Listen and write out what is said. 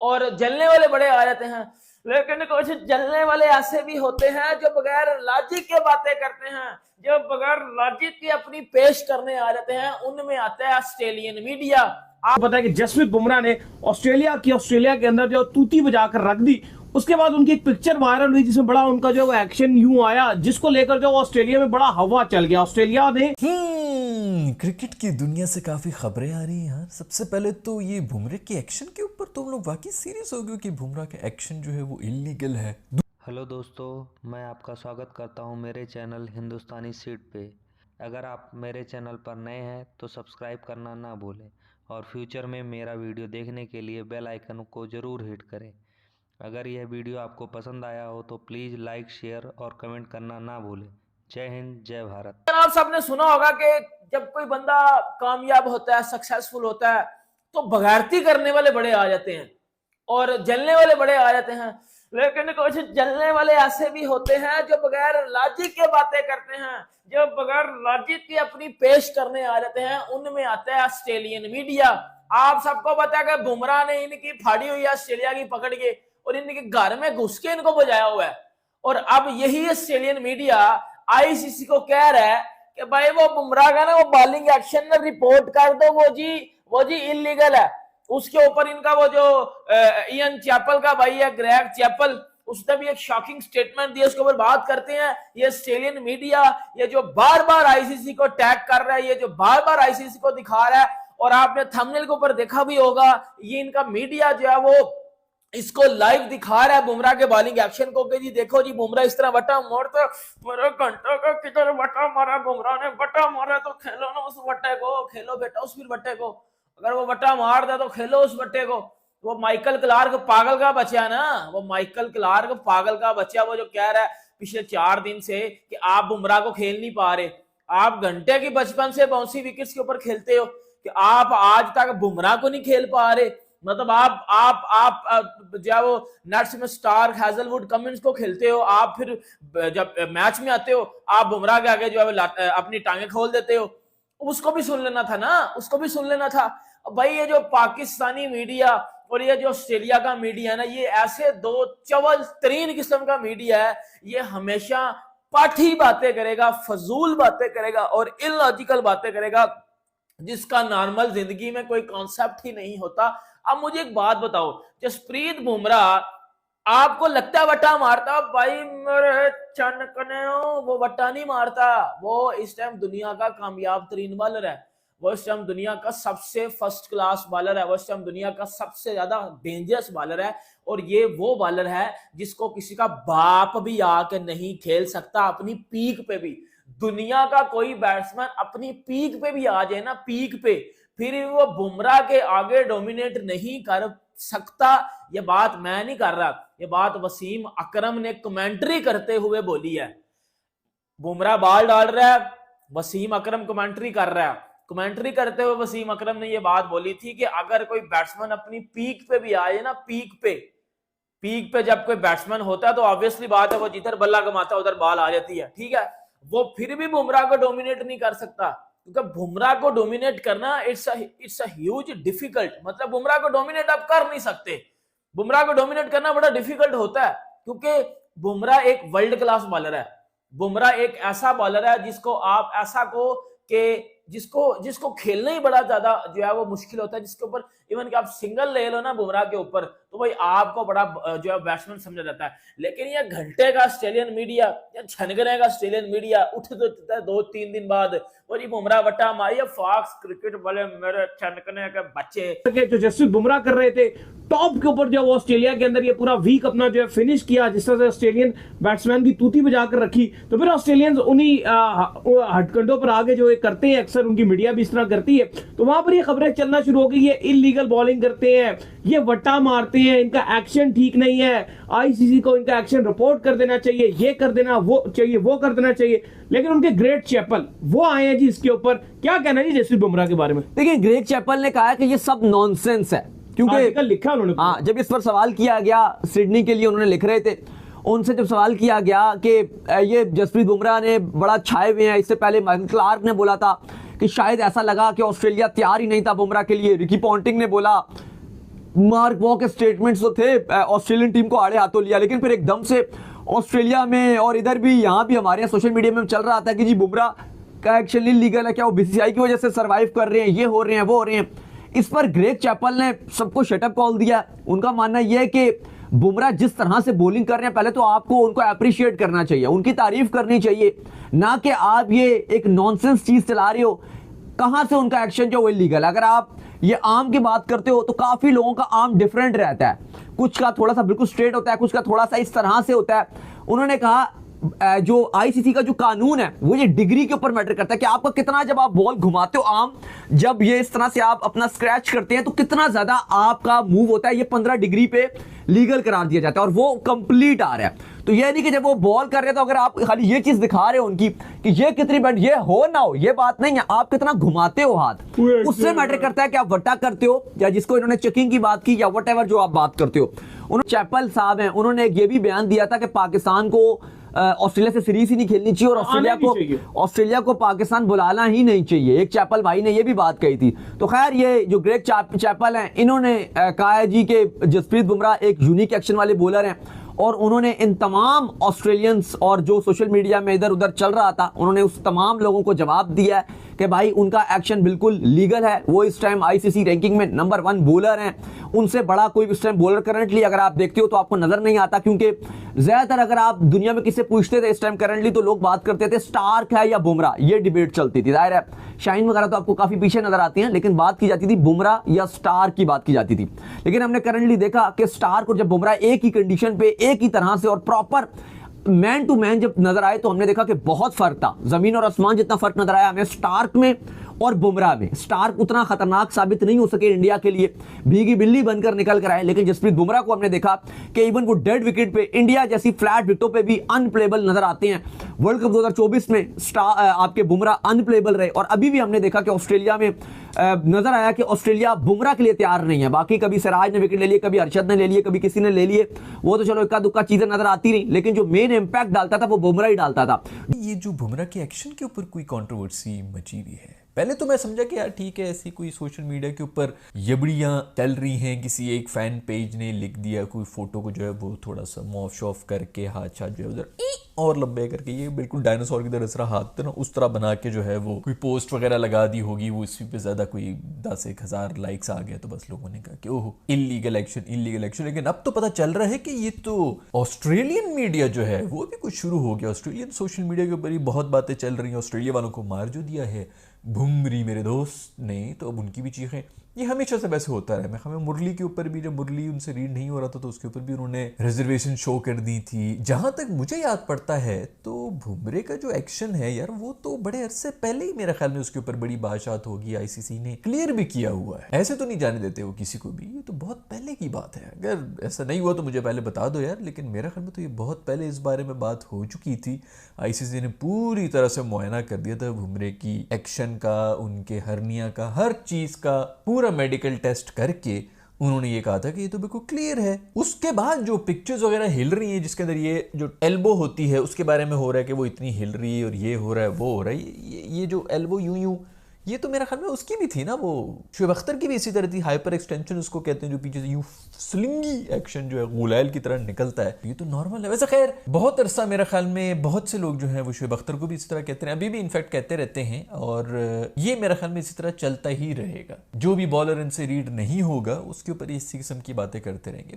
और जलने वाले बड़े आ जाते हैं। लेकिन कुछ जलने वाले ऐसे भी होते हैं जो बगैर लॉजिक के बातें करते हैं, जो बगैर लॉजिक के अपनी पेश करने आ जाते हैं। उनमें आता है ऑस्ट्रेलियन मीडिया। आप बताएं कि जसप्रीत बुमराह ने ऑस्ट्रेलिया के अंदर जो तूती बजाकर रख दी, उसके बाद उनकी एक पिक्चर वायरल हुई जिसमें बड़ा उनका जो एक्शन यूं आया, जिसको लेकर जो ऑस्ट्रेलिया में बड़ा हवा चल गया। ऑस्ट्रेलिया ने क्रिकेट की दुनिया से काफी खबरें आ रही हैं यार। सबसे पहले तो ये बुमराह के एक्शन के ऊपर तुम लोग वाकई सीरियस हो गए कि बुमराह का एक्शन जो है वो इलीगल है। हेलो दोस्तों, मैं आपका स्वागत करता हूं मेरे चैनल हिंदुस्तानी सीट पे। अगर आप मेरे चैनल पर नए हैं तो सब्सक्राइब करना ना भूलें और फ्यूचर में मेरा वीडियो देखने के लिए बेल आइकन को ज़रूर हिट करें। अगर यह वीडियो आपको पसंद आया हो तो प्लीज़ लाइक, शेयर और कमेंट करना ना भूलें। जय हिंद, जय भारत। आप सबने सुना होगा कि जब कोई बंदा कामयाब होता है, सक्सेसफुल होता है, तो बगावती करने वाले बड़े आ जाते हैं और जलने वाले बड़े आ जाते हैं। लेकिन कुछ जलने वाले ऐसे भी होते हैं जो बगैर लॉजिक के बातें करते हैं, जो बगैर लॉजिक के अपनी पेश करने आ जाते हैं। उनमें आता है ऑस्ट्रेलियन मीडिया। आप सबको पता है कि बुमराह ने इनकी फाड़ी हुई है ऑस्ट्रेलिया की पकड़ के, और इनके घर में घुस के इनको बजाया हुआ है। और अब यही ऑस्ट्रेलियन मीडिया आईसीसी को कह रहा है कि भाई वो बुमराह का ना वो बॉलिंग एक्शन में रिपोर्ट कर दो, वो जी इलीगल है। उसके ऊपर इनका वो जो इयन चैपल का भाई है, ग्रेग चैपल, उसने भी एक शॉकिंग स्टेटमेंट दिया। उसके ऊपर बात करते हैं। ये ऑस्ट्रेलियन मीडिया, ये जो बार बार आईसीसी को टैग कर रहा है, ये जो बार बार आईसीसी को दिखा रहा है, और आपने थंबनेल के ऊपर देखा भी होगा, ये इनका मीडिया जो है वो इसको लाइव दिखा रहा है बुमराह के बॉलिंग एक्शन को कि जी देखो जी बुमराह इस तरह वटा मोड़ते, मेरे घंटे का किधर वटा मारा बुमराह ने, वटा मारा तो खेलो ना उस वटे को, खेलो बेटा उस फिर वटे को, अगर वो वटा मार दे तो खेलो उस वटे को। वो माइकल क्लार्क पागल का बच्चा ना, वो माइकल क्लार्क पागल का बच्चा, वो जो कह रहा है पिछले 4 दिन से कि आप बुमराह को खेल नहीं पा रहे। आप घंटे की बचपन से बाउंसी विकेट्स के ऊपर खेलते हो कि आप आज तक बुमराह को नहीं खेल पा रहे। मतलब आप जो वो नेट्स में स्टार हैजलवुड कमिंस को खेलते हो, आप फिर जब मैच में आते हो आप बुमराह के आगे जो है अपनी टांगे खोल देते हो। उसको भी सुन लेना था ना, उसको भी सुन लेना था। भाई ये जो पाकिस्तानी मीडिया और ये जो ऑस्ट्रेलिया का मीडिया है ना, ये ऐसे दो चवल तरीन किस्म का मीडिया है। ये हमेशा पाठी बातें करेगा, फजूल बातें करेगा और इलॉजिकल बातें करेगा, जिसका नॉर्मल जिंदगी में कोई कॉन्सेप्ट ही नहीं होता। अब मुझे एक बात बताओ, जसप्रीत बुमराह आपको लगता है वटा मारता? भाई मेरे चनकने वो वटा नहीं मारता। वो इस टाइम दुनिया का कामयाब तरीन बॉलर है, वो इस टाइम दुनिया का सबसे फर्स्ट क्लास बॉलर है, वो इस टाइम दुनिया का सबसे ज्यादा डेंजरस बॉलर है। और ये वो बॉलर है जिसको किसी का बाप भी आके नहीं खेल सकता अपनी पीक पे भी। दुनिया का कोई बैट्समैन अपनी पीक पे भी आ जाए ना, पीक पे, फिर वो बुमराह के आगे डोमिनेट नहीं कर सकता। ये बात मैं नहीं कर रहा, ये बात वसीम अकरम ने कमेंट्री करते हुए बोली है। बुमराह बॉल डाल रहा है, वसीम अकरम कमेंट्री कर रहा है। कमेंट्री करते हुए वसीम अकरम ने ये बात बोली थी कि अगर कोई बैट्समैन अपनी पीक पे भी आए ना, पीक पे जब कोई बैट्समैन होता है तो ऑब्वियसली बात है वो जिधर बल्ला कमाता है उधर बॉल आ जाती है, ठीक है। वो फिर भी बुमराह को डोमिनेट नहीं कर सकता, क्योंकि बुमराह को डोमिनेट करना इट्स अ ह्यूज डिफिकल्ट। मतलब बुमराह को डोमिनेट आप कर नहीं सकते, बुमराह को डोमिनेट करना बड़ा डिफिकल्ट होता है, क्योंकि बुमराह एक वर्ल्ड क्लास बॉलर है। बुमराह एक ऐसा बॉलर है जिसको आप ऐसा को कि जिसको खेलना ही बड़ा ज्यादा जो है वो मुश्किल होता है, जिसके ऊपर इवन कि आप सिंगल ले लो ना बुमराह के ऊपर तो भाई आपको बड़ा जो है बैट्समैन समझा जाता है। लेकिन ये घंटे का ऑस्ट्रेलियन मीडिया या छनगने का ऑस्ट्रेलियन मीडिया उठ तो 2-3 दिन बाद और ये बुमराह वटा मारिए, फॉक्स क्रिकेट वाले मेरे छनकने के बच्चे जो जसप्रीत बुमराह कर रहे थे टॉप के ऊपर, जो वो ऑस्ट्रेलिया के अंदर ये पूरा वीक अपना जो है फिनिश किया, जिस तरह से ऑस्ट्रेलियन बैट्समैन की तूती बजाकर रखी, तो फिर ऑस्ट्रेलियंस उन्हीं हथकंडों पर आगे जो करते हैं, अक्सर उनकी मीडिया भी इस तरह करती है, तो वहां पर ये खबरें चलना शुरू हो गई। ये इलीगल बॉलिंग करते हैं, ये वट्टा मारते हैं, इनका एक्शन ठीक नहीं है, आईसीसी को इनका एक्शन रिपोर्ट कर देना चाहिए, ये कर देना वो चाहिए, वो कर देना चाहिए। लेकिन उनके ग्रेग चैपल वो आए हैं जी इसके ऊपर। क्या कहना है जी जसप्रीत बुमराह के बारे में? देखिए, ग्रेग चैपल ने कहा कि ये सब नॉनसेंस है, क्योंकि लिखा उन्होंने। हाँ, जब इस पर सवाल किया गया, सिडनी के लिए उन्होंने लिख रहे थे, उनसे जब सवाल किया गया कि ये जसप्रीत बुमराह ने बड़ा छाए हुए हैं, इससे पहले माइकल क्लार्क ने बोला था कि शायद ऐसा लगा कि ऑस्ट्रेलिया तैयार ही नहीं था बुमराह के लिए, रिकी पॉन्टिंग ने बोला, मार्क वॉ के स्टेटमेंट्स तो थे, ऑस्ट्रेलियन टीम को आड़े हाथों लिया, लेकिन फिर एकदम से ऑस्ट्रेलिया में और इधर भी, यहाँ भी हमारे यहाँ सोशल मीडिया में चल रहा था कि जी बुमराह का एक्शन इलीगल है, क्या वो बीसीसीआई की वजह से सरवाइव कर रहे हैं, ये हो रहे हैं, वो हो रहे हैं। इस पर ग्रेग चैपल ने सबको शटअप कॉल दिया। उनका मानना यह है कि बुमराह जिस तरह से बॉलिंग कर रहे हैं, पहले तो आपको उनको अप्रिशिएट करना चाहिए, उनकी तारीफ करनी चाहिए, ना कि आप ये एक नॉनसेंस चीज चला रहे हो। कहां से उनका एक्शन जो वो इलीगल। अगर आप ये आर्म की बात करते हो तो काफी लोगों का आर्म डिफरेंट रहता है, कुछ का थोड़ा सा बिल्कुल स्ट्रेट होता है, कुछ का थोड़ा सा इस तरह से होता है। उन्होंने कहा जो आईसीसी का जो कानून है वो ये डिग्री के ऊपर मैटर करता है कि आपका कितना, जब आप बॉल घुमाते हो आर्म, जब ये इस तरह से आप अपना स्क्रैच करते हैं तो कितना ज्यादा आपका मूव होता है, ये 15 डिग्री पे लीगल करार दिया जाता है और वो कंप्लीट आ रहा है। तो ये नहीं कि जब वो बॉल कर रहे हैं तो अगर आप खाली ये चीज दिखा रहे हो उनकी कि ये कितनी बैंड, ये हो ना हो, ये बात नहीं है, आप कितना घुमाते हो हाथ, उससे मैटर करता है कि आप वट्टा करते हो या जिसको इन्होंने चेकिंग की बात की या वट एवर जो आप बात करते हो। उन्होंने चैपल साहब हैं, उन्होंने ये भी बयान दिया था कि पाकिस्तान को ऑस्ट्रेलिया से सीरीज ही नहीं खेलनी चाहिए और ऑस्ट्रेलिया को पाकिस्तान बुलाना ही नहीं चाहिए। एक चैपल भाई ने ये भी बात कही थी। तो खैर ये जो ग्रेग चैपल हैं, इन्होंने कहा है जी कि जसप्रीत बुमराह एक यूनिक एक्शन वाले बॉलर हैं और उन्होंने इन तमाम ऑस्ट्रेलियंस और जो सोशल मीडिया में इधर उधर चल रहा था, उन्होंने उस तमाम लोगों को जवाब दिया है कि भाई उनका एक्शन बिल्कुल लीगल है। वो इस टाइम आईसीसी रैंकिंग में नंबर 1 बॉलर हैं, उनसे बड़ा कोई इस टाइम बॉलर करंटली अगर आप देखते हो तो आपको नजर नहीं आता, क्योंकि ज्यादातर अगर आप दुनिया में किससे पूछते थे इस टाइम करंटली तो लोग बात करते थे स्टार्क है या बुमराह, ये डिबेट चलती थी। जाहिर है शाहीन वगैरह तो आपको काफी पीछे नजर आती हैं, लेकिन बात की जाती थी बुमराह या स्टार्क की बात की जाती थी। लेकिन हमने करंटली देखा कि स्टार्क और जब बुमराह एक ही कंडीशन पे एक ही तरह से और प्रॉपर मैन टू मैन जब नजर आए तो हमने देखा कि बहुत फर्क था, जमीन और आसमान जितना फर्क नजर आया हमें स्टार्क में और बुमराह में। स्टार्क उतना खतरनाक साबित नहीं हो सके इंडिया के लिए, भीगी बिल्ली बनकर निकल कर आए, लेकिन जसप्रीत बुमराह को हमने देखा कि इवन वो डेड विकेट पे, इंडिया जैसी फ्लैट विकेटों पे भी अनप्लेबल नजर आते हैं। वर्ल्ड कप 2024 में आपके बुमराह अनप्लेबल रहे और अभी भी हमने देखा कि ऑस्ट्रेलिया में नजर आया कि ऑस्ट्रेलिया बुमराह के लिए तैयार नहीं है। बाकी कभी सिराज ने विकेट ले लिए, कभी अरशद ने ले लिए, कभी किसी ने ले लिए, वो तो चलो इक्का दुक्का चीजें नजर आती रही, लेकिन जो मेन इंपैक्ट डालता था वो बुमराह ही डालता था। ये जो बुमराह के एक्शन के ऊपर कोई कंट्रोवर्सी मची हुई है, पहले तो मैं समझा कि यार ठीक है, ऐसी कोई सोशल मीडिया के ऊपर यबड़ियां चल रही हैं, किसी एक फैन पेज ने लिख दिया कोई फोटो को जो है वो थोड़ा सा मॉफ शॉफ करके हाथ जो है उधर और लंबे करके, ये बिल्कुल डायनासोर की तरह हाथ थे ना उस तरह बना के जो है वो कोई पोस्ट वगैरह लगा दी होगी, वो इसी पे ज्यादा कोई 10,000 लाइक्स आ गया तो बस लोगों ने कहा कि ओह इलीगल एक्शन। लेकिन अब तो पता चल रहा है कि ये तो ऑस्ट्रेलियन मीडिया जो है वो भी कुछ शुरू हो गया। ऑस्ट्रेलियन सोशल मीडिया के ऊपर ही बहुत बातें चल रही हैं। ऑस्ट्रेलिया वालों को मार जो दिया है भुमरी मेरे दोस्त ने, तो अब उनकी भी चीखें, ये हमेशा से वैसे होता रहा है। हमें मुरली के ऊपर भी, जब मुरली उनसे रीड नहीं हो रहा था तो उसके ऊपर भी उन्होंने रिजर्वेशन शो कर दी थी। जहां तक मुझे याद पड़ता है तो बुमरे का जो एक्शन है यार, वो तो बड़े अरसे पहले ही मेरे ख्याल में उसके ऊपर बड़ी बात होगी, आईसीसी ने क्लियर भी किया हुआ है। ऐसे तो नहीं जाने देते वो किसी को भी, ये तो बहुत पहले की बात है। अगर ऐसा नहीं हुआ तो मुझे पहले बता दो यार, लेकिन मेरे ख्याल में तो ये बहुत पहले इस बारे में बात हो चुकी थी। आईसीसी ने पूरी तरह से मुआयना कर दिया था बुमरे की एक्शन का, उनके हर्निया का, हर चीज का पूरा मेडिकल टेस्ट करके उन्होंने ये कहा था कि ये तो बिल्कुल क्लियर है। उसके बाद जो पिक्चर्स वगैरह हिल रही है, जिसके अंदर ये जो एल्बो होती है उसके बारे में हो रहा है कि वो इतनी हिल रही है और ये हो रहा है वो हो रहा है, ये जो एल्बो यूं ये तो मेरा ख्याल में उसकी भी थी ना, वो शुएब अख्तर की भी इसी तरह थी, हाइपर एक्सटेंशन उसको कहते हैं, जो पीछे से यूं स्लिंगी एक्शन जो है गुलैल की तरह निकलता है, ये तो नॉर्मल है। वैसे खैर बहुत अरसा मेरा ख्याल में बहुत से लोग जो हैं वो शुएब अख्तर को भी इसी तरह कहते हैं, अभी भी इनफैक्ट कहते रहते हैं, और ये मेरा ख्याल में इसी तरह चलता ही रहेगा। जो भी बॉलर इनसे रीड नहीं होगा उसके ऊपर इसी किस्म की बातें करते रहेंगे।